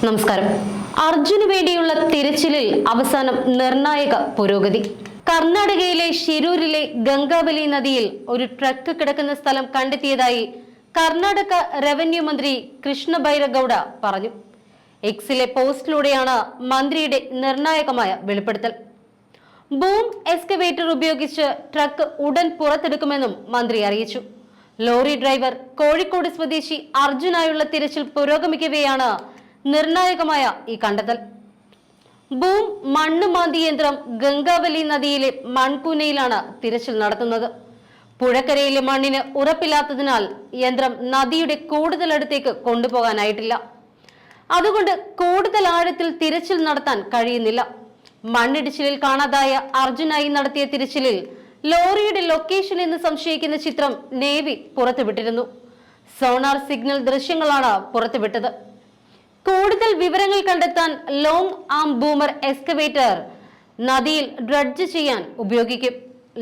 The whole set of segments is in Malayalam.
നമസ്കാരം. അർജുന് വേണ്ടിയുള്ള തിരച്ചിലിൽ അവസാനം നിർണായക പുരോഗതി. കർണാടകയിലെ ഷിരൂരിലെ ഗംഗാവലി നദിയിൽ ഒരു ട്രക്ക് കിടക്കുന്ന സ്ഥലം കണ്ടെത്തിയതായി കർണാടക റവന്യൂ മന്ത്രി കൃഷ്ണ ബൈരഗൌഡ പറഞ്ഞു. എക്സിലെ പോസ്റ്റിലൂടെയാണ് മന്ത്രിയുടെ നിർണായകമായ വെളിപ്പെടുത്തൽ. ബൂം എക്സ്കവേറ്റർ ഉപയോഗിച്ച് ട്രക്ക് ഉടൻ പുറത്തെടുക്കുമെന്നും മന്ത്രി അറിയിച്ചു. ലോറി ഡ്രൈവർ കോഴിക്കോട് സ്വദേശി അർജുനായുള്ള തിരച്ചിൽ പുരോഗമിക്കവെയാണ് നിർണായകമായ ഈ കണ്ടെത്തൽ. ബൂം മണ്ണ് മാന്തി യന്ത്രം ഗംഗാവലി നദിയിലെ മൺകൂനയിലാണ് തിരച്ചിൽ നടത്തുന്നത്. പുഴക്കരയിലെ മണ്ണിന് ഉറപ്പില്ലാത്തതിനാൽ യന്ത്രം നദിയുടെ കൂടുതൽ അടുത്തേക്ക് കൊണ്ടുപോകാനായിട്ടില്ല. അതുകൊണ്ട് കൂടുതൽ ആഴത്തിൽ തിരച്ചിൽ നടത്താൻ കഴിയുന്നില്ല. മണ്ണിടിച്ചിലിൽ കാണാതായ അർജുനായി നടത്തിയ തിരച്ചിലിൽ ലോറിയുടെ ലൊക്കേഷൻ എന്ന് സംശയിക്കുന്ന ചിത്രം നേവി പുറത്തുവിട്ടിരുന്നു. സോണാർ സിഗ്നൽ ദൃശ്യങ്ങളാണ് പുറത്തുവിട്ടത്. കൂടുതൽ വിവരങ്ങൾ കണ്ടെത്താൻ ലോങ് ആം ബൂമർ എക്സ്കവേറ്റർ നദിയിൽ ഡ്രഡ്ജ് ചെയ്യാൻ ഉപയോഗിക്കും.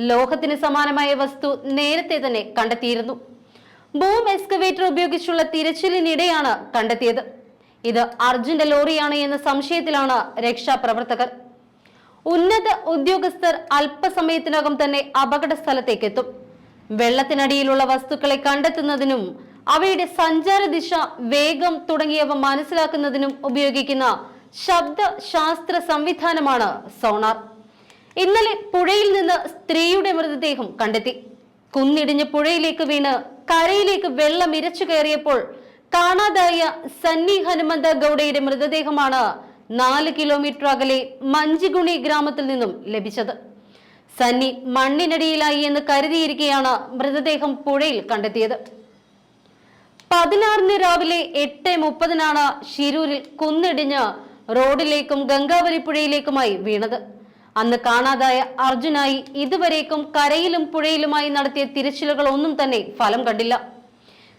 ലോഹത്തിന് സമാനമായ വസ്തു നേരത്തെ തന്നെ കണ്ടെത്തിയിരുന്നു. ബൂം എക്സ്കവേറ്റർ ഉപയോഗിച്ചുള്ള തിരച്ചിലിനിടെയാണ് കണ്ടെത്തിയത്. ഇത് അർജുന്റെ ലോറിയാണ് എന്ന സംശയത്തിലാണ് രക്ഷാപ്രവർത്തകർ. ഉന്നത ഉദ്യോഗസ്ഥർ അല്പസമയത്തിനകം തന്നെ അപകട സ്ഥലത്തേക്ക് എത്തും. വെള്ളത്തിനടിയിലുള്ള വസ്തുക്കളെ കണ്ടെത്തുന്നതിനും അവയുടെ സഞ്ചാര ദിശ, വേഗം തുടങ്ങിയവ മനസ്സിലാക്കുന്നതിനും ഉപയോഗിക്കുന്ന ശബ്ദ ശാസ്ത്ര സംവിധാനമാണ് സോണാർ. ഇന്നലെ പുഴയിൽ നിന്ന് സ്ത്രീയുടെ മൃതദേഹം കണ്ടെത്തി. കുന്നിടിഞ്ഞ് പുഴയിലേക്ക് വീണ് കരയിലേക്ക് വെള്ളം ഇരച്ചു കയറിയപ്പോൾ കാണാതായ സന്നി ഹനുമന്ത ഗൌഡയുടെ മൃതദേഹമാണ് 4 കിലോമീറ്റർ അകലെ മഞ്ചിഗുണി ഗ്രാമത്തിൽ നിന്നും ലഭിച്ചത്. സന്നി മണ്ണിനടിയിലായി എന്ന് കരുതിയിരിക്കെയാണ് മൃതദേഹം പുഴയിൽ കണ്ടെത്തിയത്. 16 രാവിലെ 8:30 ഷിരൂരിൽ കുന്നിടിഞ്ഞ് റോഡിലേക്കും ഗംഗാവലി പുഴയിലേക്കുമായി വീണത്. അന്ന് കാണാതായ അർജുനായി ഇതുവരേക്കും കരയിലും പുഴയിലുമായി നടത്തിയ തിരച്ചിലുകൾ ഒന്നും തന്നെ ഫലം കണ്ടില്ല.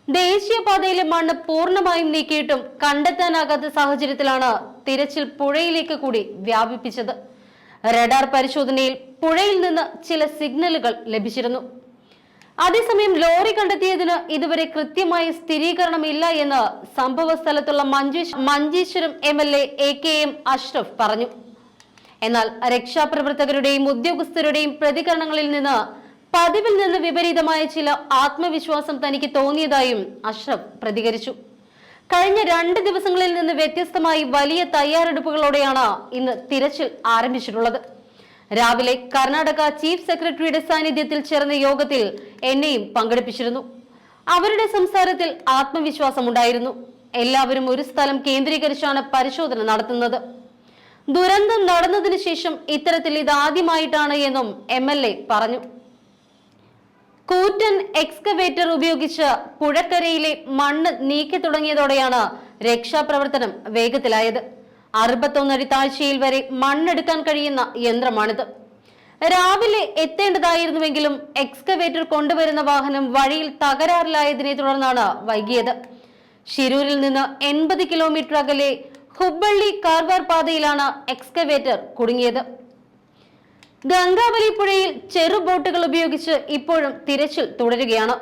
ദേശീയപാതയിലെ മണ്ണ് പൂർണ്ണമായും നീക്കിയിട്ടും കണ്ടെത്താനാകാത്ത സാഹചര്യത്തിലാണ് തിരച്ചിൽ പുഴയിലേക്ക് കൂടി വ്യാപിപ്പിച്ചത്. റഡാർ പരിശോധനയിൽ പുഴയിൽ നിന്ന് ചില സിഗ്നലുകൾ ലഭിച്ചിരുന്നു. അതേസമയം ലോറി കണ്ടെത്തിയതിന് ഇതുവരെ കൃത്യമായ സ്ഥിരീകരണമില്ല എന്ന് സംഭവ സ്ഥലത്തുള്ള മഞ്ചേശ്വരം MLA AKM അഷ്റഫ് പറഞ്ഞു. എന്നാൽ രക്ഷാപ്രവർത്തകരുടെയും ഉദ്യോഗസ്ഥരുടെയും പ്രതികരണങ്ങളിൽ നിന്ന് പതിവിൽ നിന്ന് വിപരീതമായ ചില ആത്മവിശ്വാസം തനിക്ക് തോന്നിയതായും അഷ്റഫ് പ്രതികരിച്ചു. കഴിഞ്ഞ 2 ദിവസങ്ങളിൽ നിന്ന് വ്യത്യസ്തമായി വലിയ തയ്യാറെടുപ്പുകളോടെയാണ് ഇന്ന് തിരച്ചിൽ ആരംഭിച്ചിട്ടുള്ളത്. രാവിലെ കർണാടക ചീഫ് സെക്രട്ടറിയുടെ സാന്നിധ്യത്തിൽ ചേർന്ന യോഗത്തിൽ എന്നെയും പങ്കെടുപ്പിച്ചിരുന്നു. അവരുടെ സംസാരത്തിൽ ആത്മവിശ്വാസമുണ്ടായിരുന്നു. എല്ലാവരും ഒരു സ്ഥലം കേന്ദ്രീകരിച്ചാണ് പരിശോധന നടത്തുന്നത്. ദുരന്തം നടന്നതിന് ശേഷം ഇത്തരത്തിൽ ഇതാദ്യമായിട്ടാണ് എന്നും MLA പറഞ്ഞു. കൂറ്റൻ എക്സ്കവേറ്റർ ഉപയോഗിച്ച് പുഴക്കരയിലെ മണ്ണ് നീക്കി തുടങ്ങിയതോടെയാണ് രക്ഷാപ്രവർത്തനം വേഗത്തിലായത്. 61 അടി താഴ്ചയിൽ വരെ മണ്ണെടുക്കാൻ കഴിയുന്ന യന്ത്രമാണിത്. രാവിലെ എത്തേണ്ടതായിരുന്നുവെങ്കിലും എക്സ്കവേറ്റർ കൊണ്ടുവരുന്ന വാഹനം വഴിയിൽ തകരാറിലായതിനെ തുടർന്നാണ് വൈകിയത്. ഷിരൂരിൽ നിന്ന് 80 കിലോമീറ്റർ അകലെ ഹുബ്ബള്ളി കാർവാർ പാതയിലാണ് എക്സ്കവേറ്റർ കുടുങ്ങിയത്. ഗംഗാവലി പുഴയിൽ ചെറു ബോട്ടുകൾ ഉപയോഗിച്ച് ഇപ്പോഴും തിരച്ചിൽ തുടരുകയാണ്.